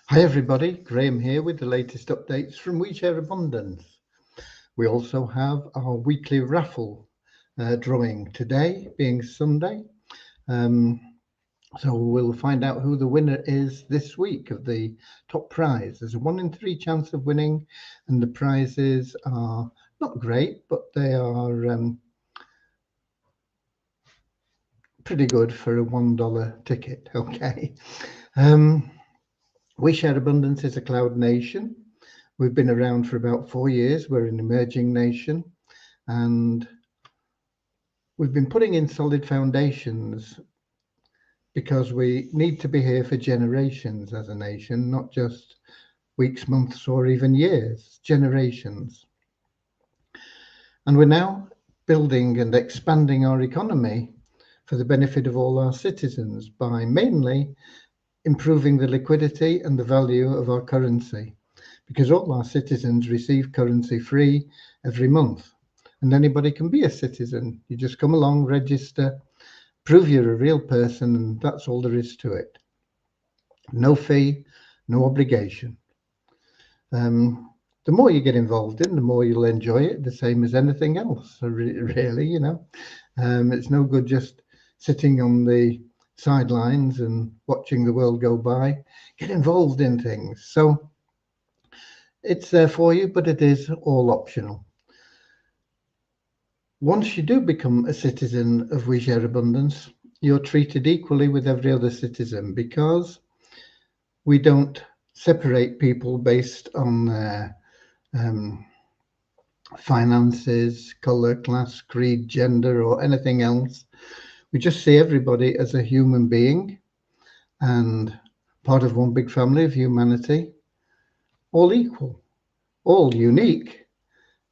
Hi everybody, Graham here with the latest updates from We Share Abundance. We also have our weekly raffle drawing today being Sunday. So we'll find out who the winner is this week of the top prize. There's a 1 in 3 chance of winning, and the prizes are not great, but they are pretty good for a $1 ticket. Okay. We Share Abundance is a cloud nation. We've been around for about 4 years. We're an emerging nation, and we've been putting in solid foundations because we need to be here for generations as a nation, not just weeks, months, or even years, generations. And we're now building and expanding our economy for the benefit of all our citizens by mainly improving the liquidity and the value of our currency, because all our citizens receive currency free every month. And anybody can be a citizen. You just come along, register, prove you're a real person, and that's all there is to it. No fee, no obligation. The more you get involved in, the more you'll enjoy it, the same as anything else, really, you know. It's no good just sitting on the sidelines and watching the world go by. Get involved in things. So it's there for you, but it is all optional. Once you do become a citizen of We Share Abundance, you're treated equally with every other citizen, because we don't separate people based on their finances, color, class, creed, gender, or anything else. We just see everybody as a human being and part of one big family of humanity, all equal, all unique.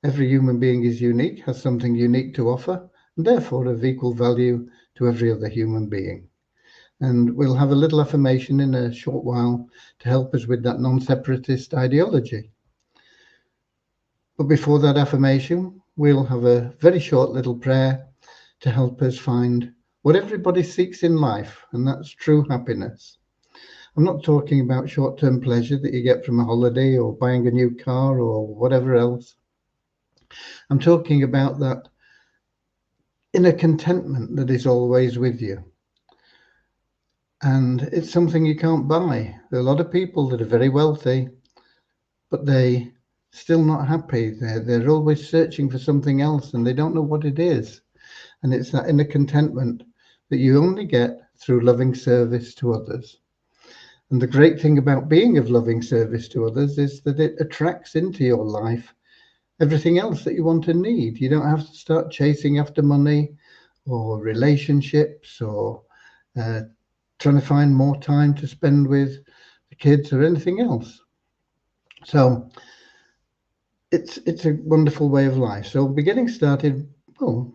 Every human being is unique, has something unique to offer, and therefore of equal value to every other human being. And we'll have a little affirmation in a short while to help us with that non-separatist ideology. But before that affirmation, we'll have a very short little prayer to help us find what everybody seeks in life, and that's true happiness. I'm not talking about short-term pleasure that you get from a holiday or buying a new car or whatever else. I'm talking about that inner contentment that is always with you. And it's something you can't buy. There are a lot of people that are very wealthy, but they still not happy. They're always searching for something else, and they don't know what it is. And it's that inner contentment that you only get through loving service to others. And the great thing about being of loving service to others is that it attracts into your life everything else that you want and need. You don't have to start chasing after money or relationships or trying to find more time to spend with the kids or anything else. So it's a wonderful way of life. So we'll be getting started, well,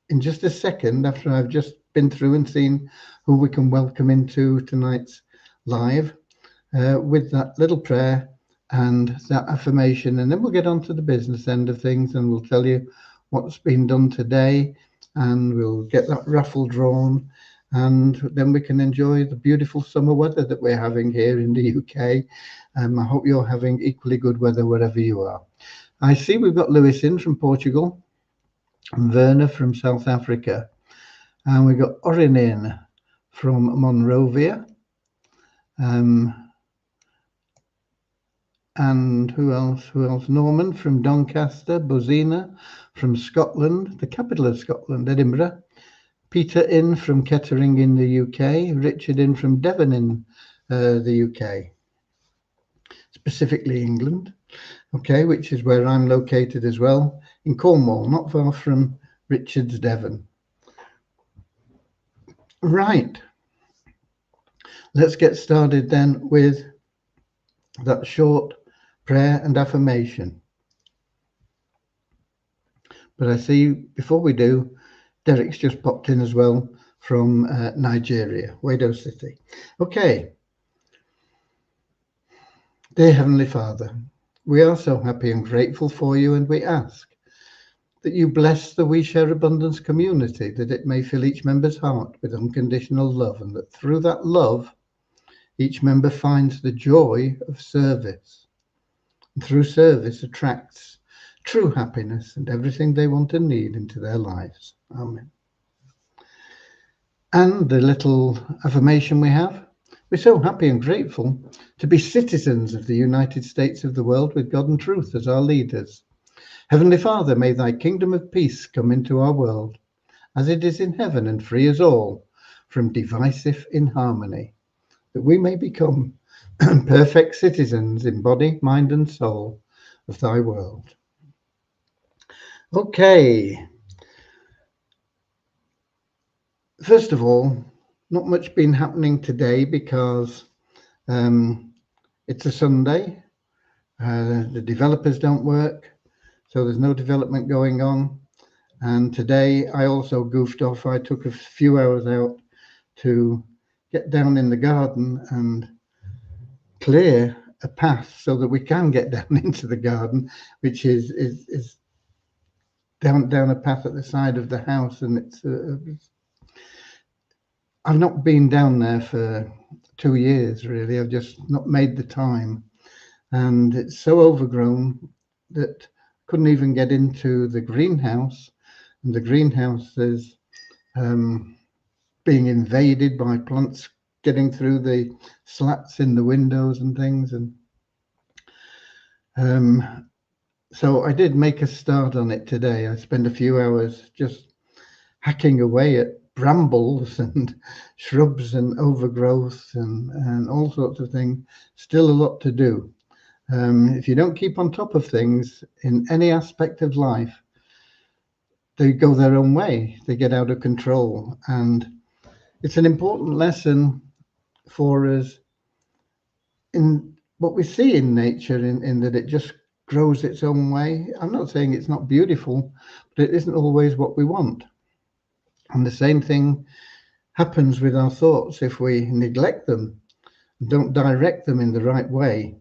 in just a second, after I've just been through and seen who we can welcome into tonight's live with that little prayer and that affirmation. And then we'll get on to the business end of things, and we'll tell you what's been done today, and we'll get that raffle drawn, and then we can enjoy the beautiful summer weather that we're having here in the UK. I hope you're having equally good weather wherever you are. I see we've got Lewis in from Portugal, and Werner from South Africa, and we've got Orin in from Monrovia, and who else? Norman from Doncaster, Bozina from Scotland, the capital of Scotland, Edinburgh. Peter in from Kettering in the UK. Richard in from Devon in the UK, specifically England. Okay, which is where I'm located as well, in Cornwall, not far from Richard's Devon. Right. Let's get started then with that short prayer and affirmation. But I see before we do, Derek's just popped in as well from Nigeria, Wado City. Okay. Dear Heavenly Father, we are so happy and grateful for you, and we ask that you bless the We Share Abundance community, that it may fill each member's heart with unconditional love, and that through that love Each member finds the joy of service, and through service attracts true happiness and everything they want and need into their lives. Amen. And the little affirmation we have: we're so happy and grateful to be citizens of the United States of the world with God and truth as our leaders. Heavenly Father, may thy kingdom of peace come into our world, as it is in heaven, and free us all from divisive inharmony, that we may become perfect citizens in body, mind, and soul of thy world. Okay. First of all, not much been happening today because it's a Sunday. The developers don't work, so there's no development going on. And today I also goofed off. I took a few hours out to get down in the garden and clear a path so that we can get down into the garden, which is down a path at the side of the house. And I've not been down there for 2 years, really. I've just not made the time. And it's so overgrown that I couldn't even get into the greenhouse. And the greenhouse is being invaded by plants getting through the slats in the windows and things. And so I did make a start on it today. I spent a few hours just hacking away at brambles and shrubs and overgrowth and all sorts of things. Still a lot to do. If you don't keep on top of things in any aspect of life, they go their own way. They get out of control. And it's an important lesson for us in what we see in nature, in that it just grows its own way. I'm not saying it's not beautiful, but it isn't always what we want. And the same thing happens with our thoughts. If we neglect them, don't direct them in the right way,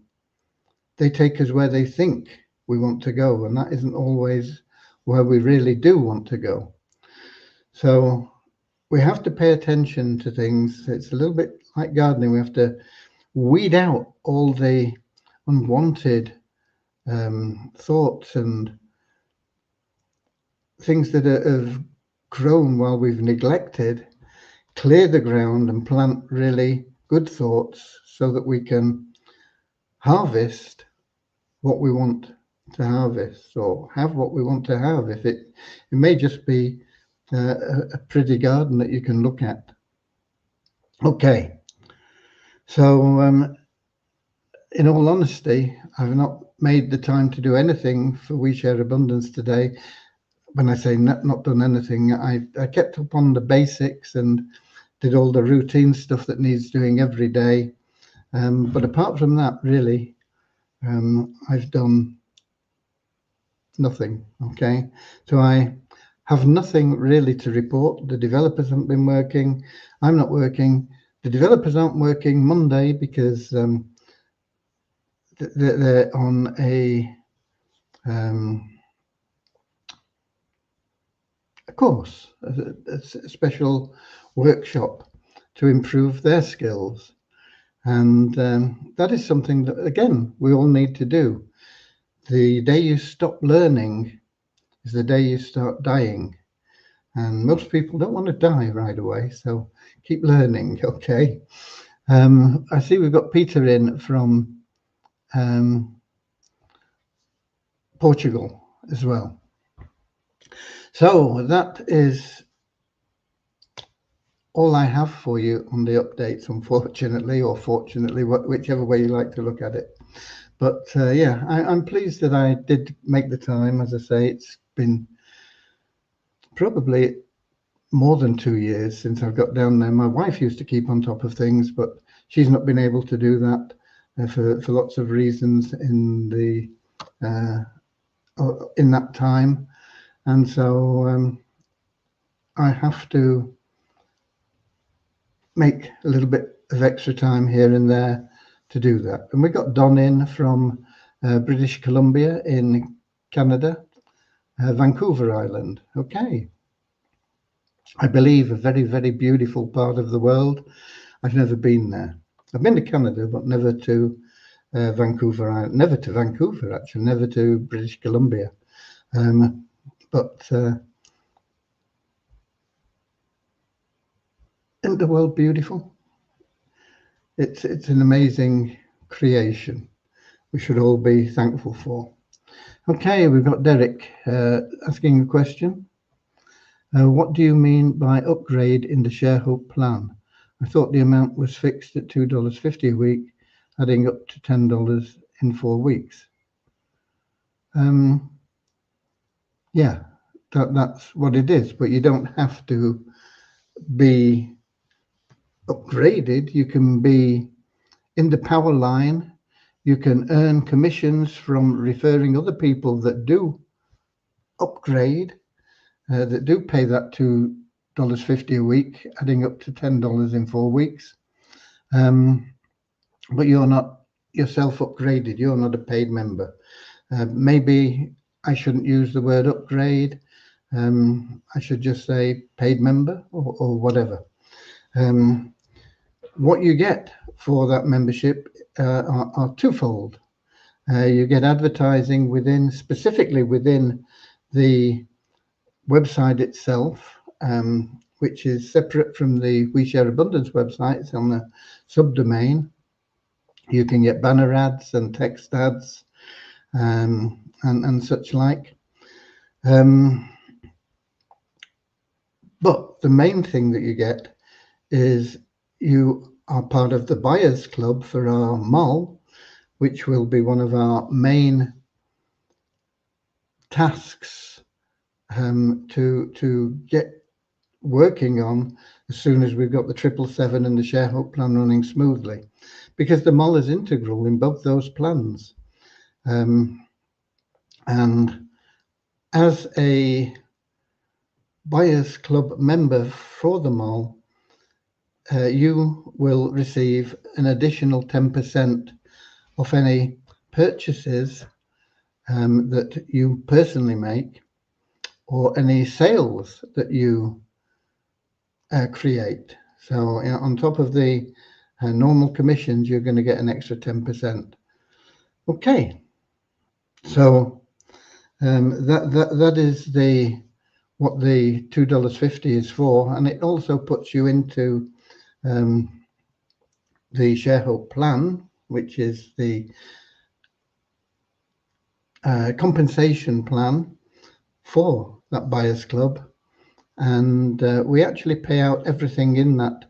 they take us where they think we want to go, and that isn't always where we really do want to go. So we have to pay attention to things. It's a little bit like gardening. We have to weed out all the unwanted thoughts and things that have grown while we've neglected, clear the ground and plant really good thoughts so that we can harvest what we want to harvest, or have what we want to have. If it may just be a pretty garden that you can look at. Okay, so in all honesty, I've not made the time to do anything for We Share Abundance today. When I say not done anything, I kept up on the basics and did all the routine stuff that needs doing every day. But apart from that, really, I've done nothing. Okay, so I have nothing really to report. The developers haven't been working. I'm not working. The developers aren't working Monday because they're on a course, a special workshop to improve their skills. And that is something that, again, we all need to do. The day you stop learning is the day you start dying. And most people don't want to die right away, so keep learning, okay? I see we've got Peter in from Portugal as well. So that is all I have for you on the updates, unfortunately, or fortunately, whichever way you like to look at it. But yeah, I'm pleased that I did make the time. As I say, it's been probably more than 2 years since I've got down there. My wife used to keep on top of things, but she's not been able to do that for lots of reasons in that time. And so I have to make a little bit of extra time here and there to do that. And we got Don in from British Columbia in Canada, Vancouver Island. Okay. I believe a very, very beautiful part of the world. I've never been there. I've been to Canada, but never to Vancouver Island, never to Vancouver, actually, never to British Columbia. But isn't the world beautiful? It's an amazing creation. We should all be thankful for. Okay, we've got Derek asking a question. What do you mean by upgrade in the ShareHope plan? I thought the amount was fixed at $2.50 a week, adding up to $10 in 4 weeks. Yeah, that's what it is, but you don't have to be upgraded. You can be in the power line. You can earn commissions from referring other people that do upgrade, that do pay that $2.50 a week, adding up to $10 in 4 weeks. But you're not yourself upgraded. You're not a paid member. Maybe I shouldn't use the word upgrade. I should just say paid member or whatever. What you get for that membership are twofold. You get advertising specifically within the website itself, which is separate from the We Share Abundance website. It's on the subdomain. You can get banner ads and text ads and such like. But the main thing that you get is you are part of the Buyers Club for our mall, which will be one of our main tasks to get working on as soon as we've got the 777 and the ShareHope plan running smoothly, because the mall is integral in both those plans. And as a Buyers Club member for the mall, you will receive an additional 10% off any purchases that you personally make, or any sales that you create. So on top of the normal commissions, you're going to get an extra 10%. Okay, so that is what the $2.50 is for, and it also puts you into the ShareHope plan, which is the compensation plan for that Buyers Club, and we actually pay out everything in that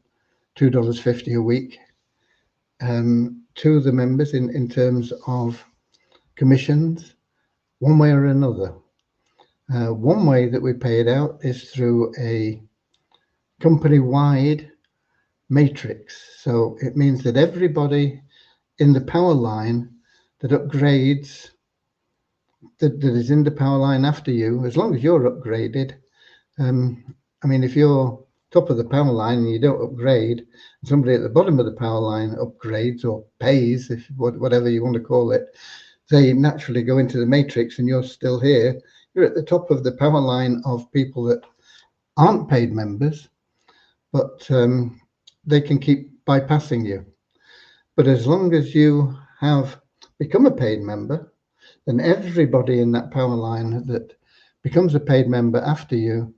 $2.50 a week to the members in terms of commissions, one way or another. One way that we pay it out is through a company-wide matrix. So it means that everybody in the power line that upgrades, that is in the power line after you, as long as you're upgraded. I mean, if you're top of the power line and you don't upgrade, somebody at the bottom of the power line upgrades or pays, whatever you want to call it, they naturally go into the matrix and you're still here. You're at the top of the power line of people that aren't paid members, but they can keep bypassing you. But as long as you have become a paid member, then everybody in that power line that becomes a paid member after you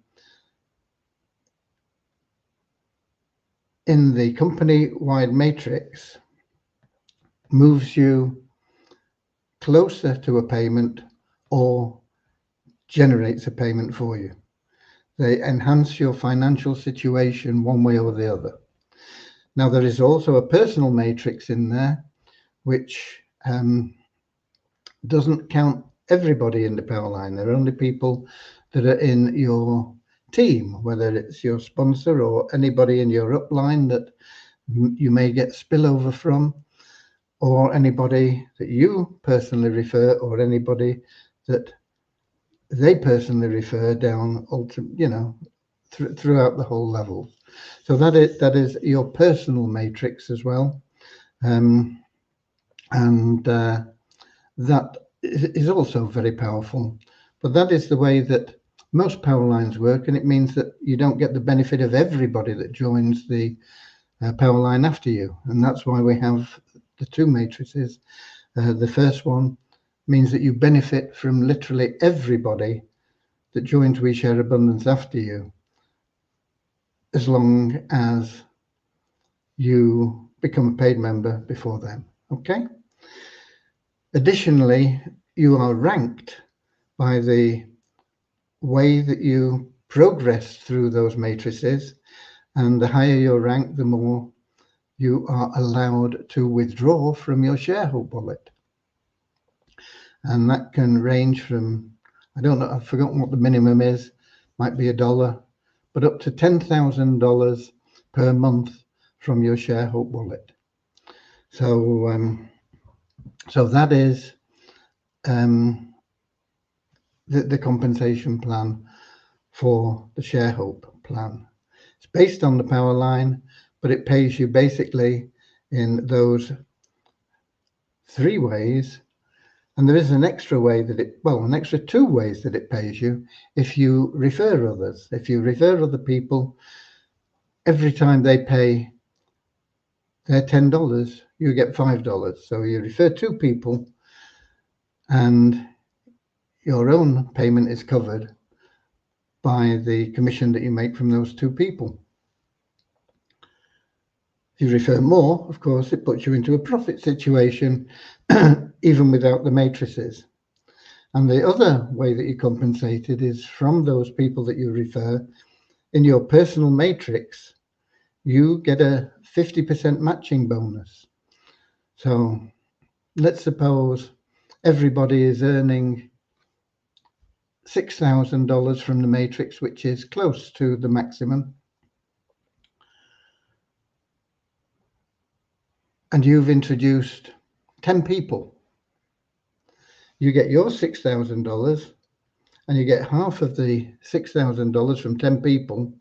in the company-wide matrix moves you closer to a payment or generates a payment for you. They enhance your financial situation one way or the other. Now, there is also a personal matrix in there, which doesn't count everybody in the power line. There are only people that are in your team, whether it's your sponsor or anybody in your upline that you may get spillover from, or anybody that you personally refer, or anybody that they personally refer down, throughout the whole level. So that is your personal matrix as well, and that is also very powerful. But that is the way that most power lines work, and it means that you don't get the benefit of everybody that joins the power line after you. And that's why we have the two matrices. The first one means that you benefit from literally everybody that joins We Share Abundance after you, as long as you become a paid member before then. Okay? Additionally, you are ranked by the way that you progress through those matrices, and the higher your rank, the more you are allowed to withdraw from your shareholder wallet. And that can range from, I don't know, I've forgotten what the minimum is, might be $1, but up to $10,000 per month from your shareholder wallet. So, so that is the compensation plan for the shareholder plan. It's based on the power line, but it pays you basically in those three ways. And there is an extra way that an extra two ways that it pays you if you refer others. If you refer other people, every time they pay their $10, you get $5. So you refer two people and your own payment is covered by the commission that you make from those two people. If you refer more, of course, it puts you into a profit situation, even without the matrices. And the other way that you're compensated is from those people that you refer. In your personal matrix, you get a 50% matching bonus. So let's suppose everybody is earning $6,000 from the matrix, which is close to the maximum. And you've introduced 10 people. You get your $6,000 and you get half of the $6,000 from 10 people,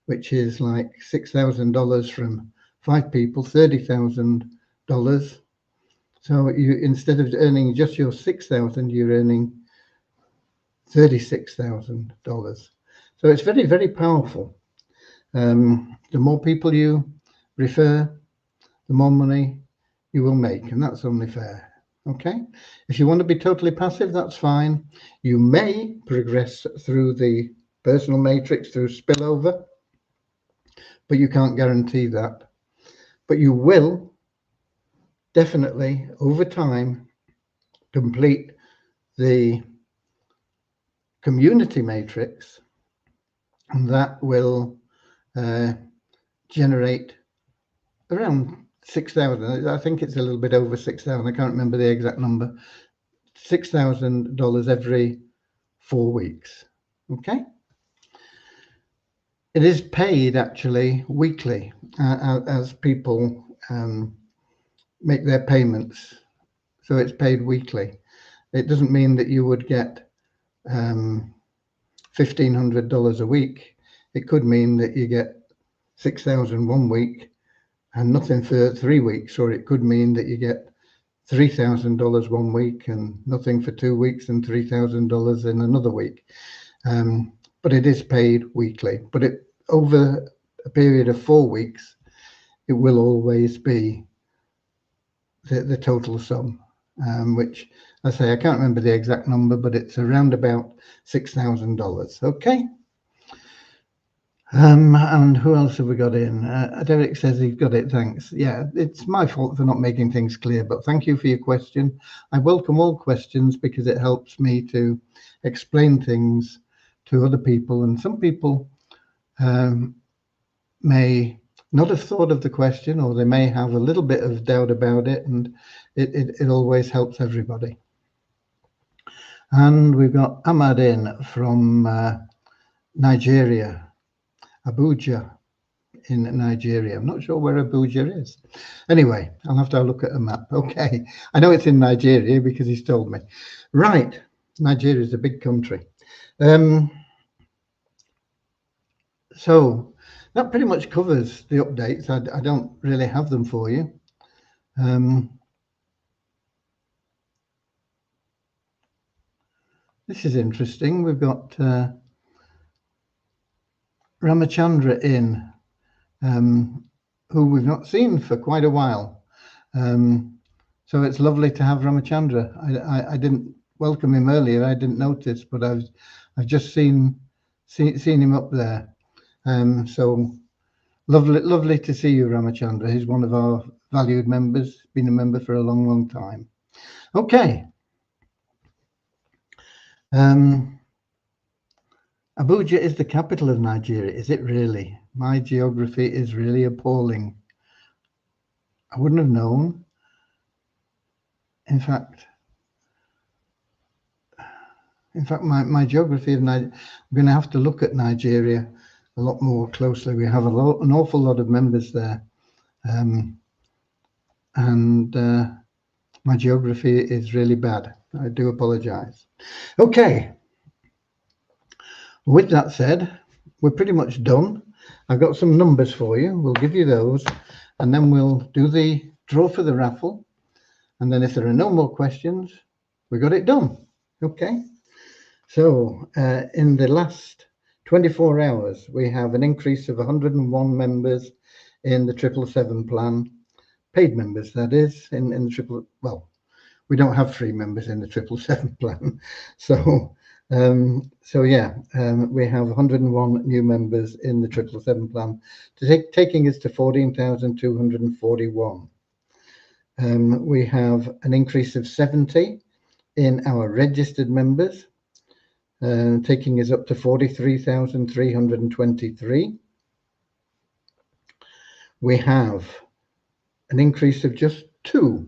which is like $6,000 from 5 people, $30,000. So you, instead of earning just your $6,000, you're earning $36,000. So it's very, very powerful. The more people you refer, the more money you will make, and that's only fair. Okay, if you want to be totally passive, that's fine. You may progress through the personal matrix through spillover, but you can't guarantee that. But you will definitely, over time, complete the community matrix, and that will generate around 6,000. I think it's a little bit over 6,000. I can't remember the exact number. $6,000 every 4 weeks. Okay. It is paid actually weekly as people make their payments. So it's paid weekly. It doesn't mean that you would get $1,500 a week. It could mean that you get 6,000 1 week and nothing for 3 weeks, or it could mean that you get $3,000 1 week and nothing for 2 weeks and $3,000 in another week. But it is paid weekly. But it over a period of 4 weeks, it will always be the total sum, which I say I can't remember the exact number, but it's around about $6,000. Okay. And who else have we got in? Derek says he's got it. Thanks. Yeah, it's my fault for not making things clear, but thank you for your question. I welcome all questions because it helps me to explain things to other people. And some people may not have thought of the question, or they may have a little bit of doubt about it, and it always helps everybody. And we've got Ahmad in from Nigeria. Abuja in Nigeria. I'm not sure where Abuja is. Anyway, I'll have to have a look at a map. Okay, I know it's in Nigeria because he's told me. Right, Nigeria is a big country. So that pretty much covers the updates. I don't really have them for you. This is interesting. We've got Ramachandra in who we've not seen for quite a while. So it's lovely to have Ramachandra. I didn't welcome him earlier. I didn't notice, but I've just seen him up there. So lovely to see you, Ramachandra. He's one of our valued members. Been a member for a long time. Okay. Abuja is the capital of Nigeria. Is it really? My geography is really appalling. I wouldn't have known. In fact, my geography of Nigeria, I'm going to have to look at Nigeria a lot more closely. We have an awful lot of members there. And my geography is really bad. I do apologize. Okay. With that said, we're pretty much done. I've got some numbers for you. We'll give you those, and then we'll do the draw for the raffle. And then if there are no more questions, we got it done. Okay. So in the last 24 hours, we have an increase of 101 members in the 777 plan, paid members, that is, in the triple. Well, we don't have free members in the 777 plan. So yeah, we have 101 new members in the 777 plan, taking us to 14,241. We have an increase of 70 in our registered members, taking us up to 43,323. We have an increase of just 2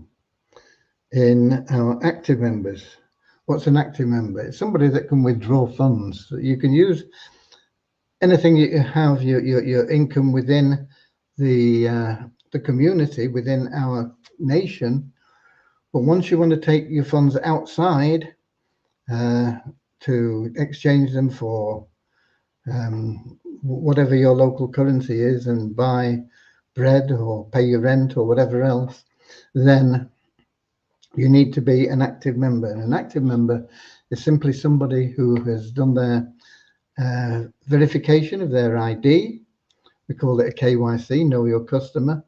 in our active members. What's an active member? It's somebody that can withdraw funds. You can use anything you have, your income within the community, within our nation. But once you want to take your funds outside to exchange them for whatever your local currency is and buy bread or pay your rent or whatever else, then you need to be an active member. And an active member is simply somebody who has done their verification of their ID. We call it a KYC, Know Your Customer.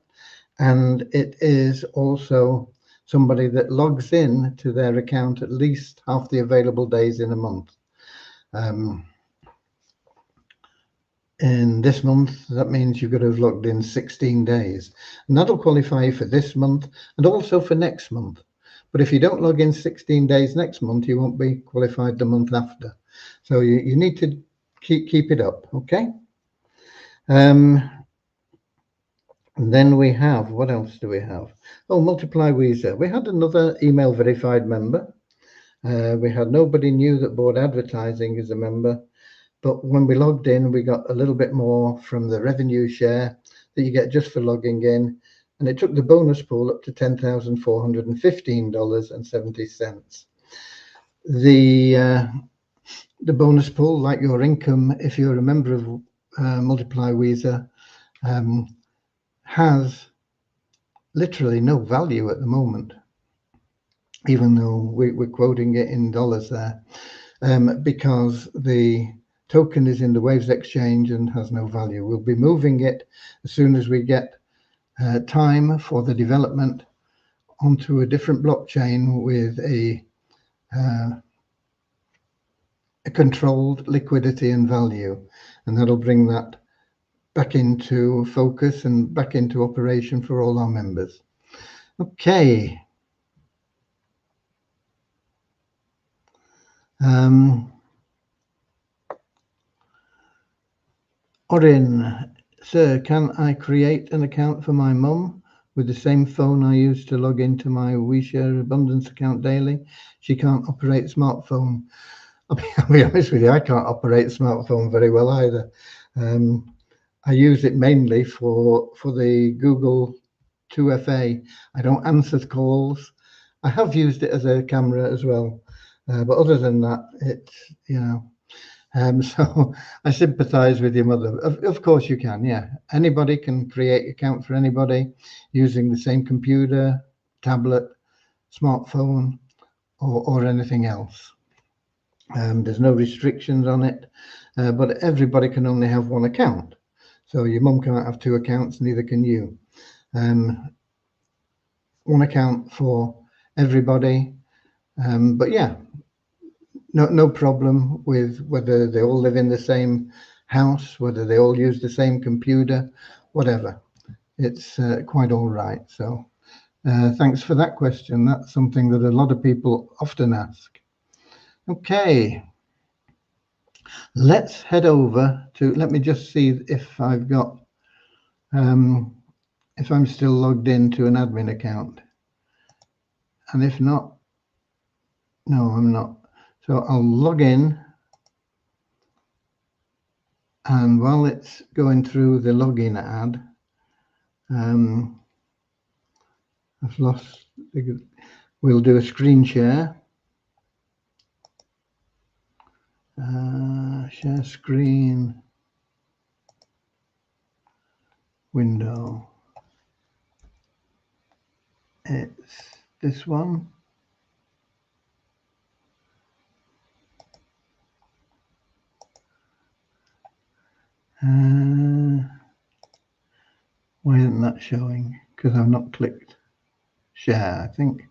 And it is also somebody that logs in to their account at least half the available days in a month. In this month, that means you've got to have logged in 16 days. And that'll qualify you for this month and also for next month. But if you don't log in 16 days next month, you won't be qualified the month after. So you need to keep it up, okay? And then we have, what else do we have? Oh, Multiply Weezer. We had another email verified member. We had nobody new that bought advertising as a member. But when we logged in, we got a little bit more from the revenue share that you get just for logging in. And it took the bonus pool up to $10,415.70. The bonus pool, like your income, if you're a member of Multiply Weezer, has literally no value at the moment, even though we're quoting it in dollars there, because the token is in the Waves exchange and has no value. We'll be moving it as soon as we get time for the development onto a different blockchain with a controlled liquidity and value, and that'll bring that back into focus and back into operation for all our members. Okay. Orin, sir, can I create an account for my mum with the same phone I use to log into my WeShare Abundance account daily? She can't operate a smartphone. I'll be honest with you, I can't operate a smartphone very well either. I use it mainly for the Google 2FA. I don't answer calls. I have used it as a camera as well, but other than that, it's, you know, so I sympathize with your mother. Of course you can, yeah. Anybody can create an account for anybody using the same computer, tablet, smartphone, or anything else. There's no restrictions on it, but everybody can only have one account. So your mum can't have 2 accounts, neither can you. one account for everybody. But yeah, no problem with whether they all live in the same house, whether they all use the same computer, whatever. It's quite all right. So thanks for that question. That's something that a lot of people often ask. Okay, let's head over to, let me just see if I've got, if I'm still logged into an admin account. And if not, no, I'm not. So I'll log in. And while it's going through the login ad, I've lost, we'll do a screen share. Share screen, window. It's this one. Why isn't that showing? Because I've not clicked share, I think.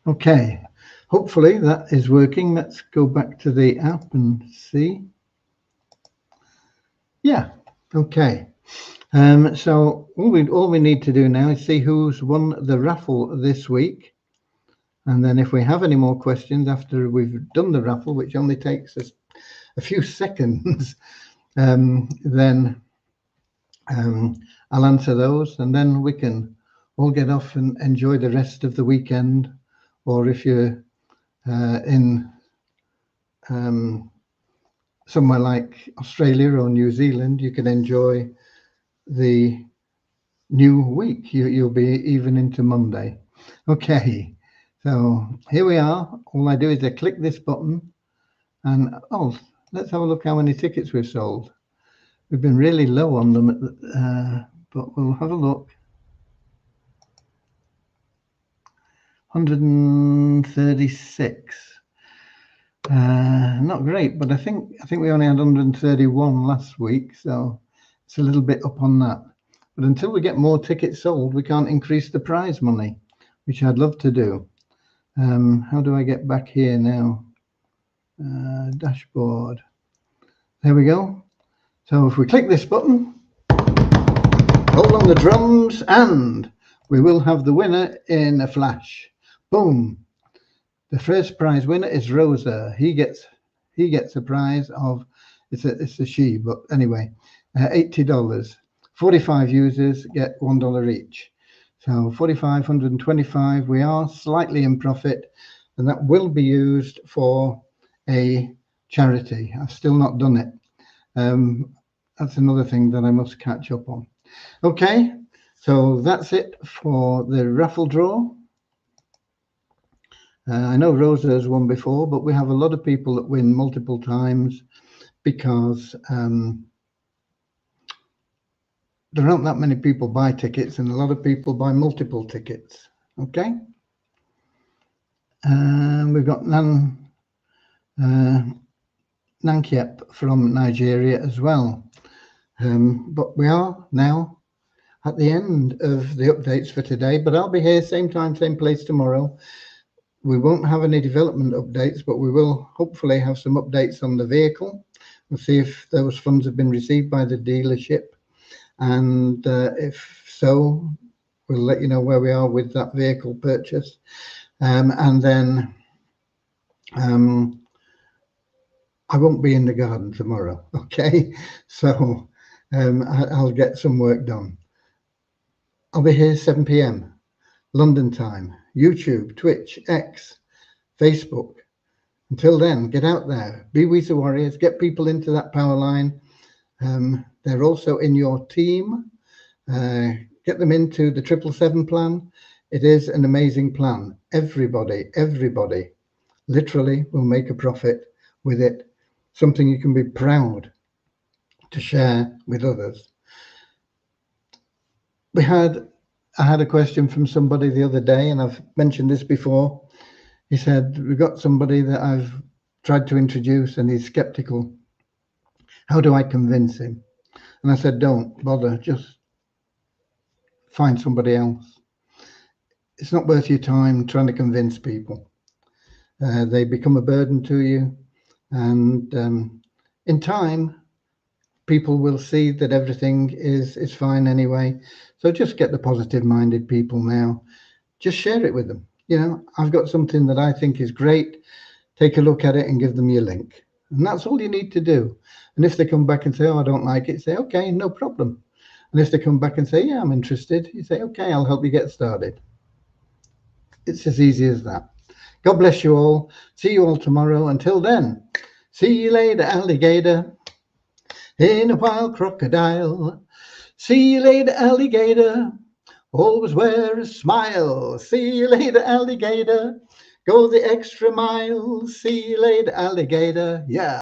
Okay, hopefully that is working. Let's go back to the app and see. Yeah, okay. So all we need to do now is see who's won the raffle this week. And then if we have any more questions after we've done the raffle, which only takes us a few seconds, then I'll answer those, and then we can all get off and enjoy the rest of the weekend. Or if you're in somewhere like Australia or New Zealand, you can enjoy the new week. You'll be even into Monday. Okay, so here we are. All I do is I click this button, and oh, let's have a look how many tickets we've sold. We've been really low on them, but we'll have a look. 136. Not great, but I think we only had 131 last week, so it's a little bit up on that. But until we get more tickets sold, we can't increase the prize money, which I'd love to do. How do I get back here now? Dashboard. There we go. So if we click this button, hold on the drums, and we will have the winner in a flash. Boom. The first prize winner is Rosa. He gets a prize of, it's a she, but anyway, $80. 45 users get $1 each. So 45, 125. We are slightly in profit, and that will be used for a charity. I've still not done it. That's another thing that I must catch up on. Okay, so that's it for the raffle draw. I know Rosa has won before, but we have a lot of people that win multiple times because there aren't that many people buy tickets, and a lot of people buy multiple tickets. Okay. We've got Nankiep from Nigeria as well. But we are now at the end of the updates for today, but I'll be here same time, same place tomorrow. We won't have any development updates, but we will hopefully have some updates on the vehicle. We'll see if those funds have been received by the dealership. And if so, we'll let you know where we are with that vehicle purchase. And then I won't be in the garden tomorrow, okay? So I'll get some work done. I'll be here 7 p.m. London time, YouTube, Twitch, X, Facebook. Until then, get out there, be We the Warriors, get people into that power line. They're also in your team. Get them into the 777 plan. It is an amazing plan. Everybody literally will make a profit with it. Something you can be proud to share with others. I had a question from somebody the other day, and I've mentioned this before. He said, we've got somebody that I've tried to introduce and he's skeptical. How do I convince him? And I said, don't bother, just find somebody else. It's not worth your time trying to convince people. They become a burden to you, and in time, people will see that everything is fine anyway. So just get the positive-minded people now. Just share it with them. I've got something that I think is great. Take a look at it and give them your link. And that's all you need to do. And if they come back and say, oh, I don't like it, say, okay, no problem. And if they come back and say, yeah, I'm interested, you say, okay, I'll help you get started. It's as easy as that. God bless you all. See you all tomorrow. Until then, see you later, alligator. In a wild crocodile. See you later, alligator. Always wear a smile. See you later, alligator. Go the extra mile. See you later, alligator. Yeah.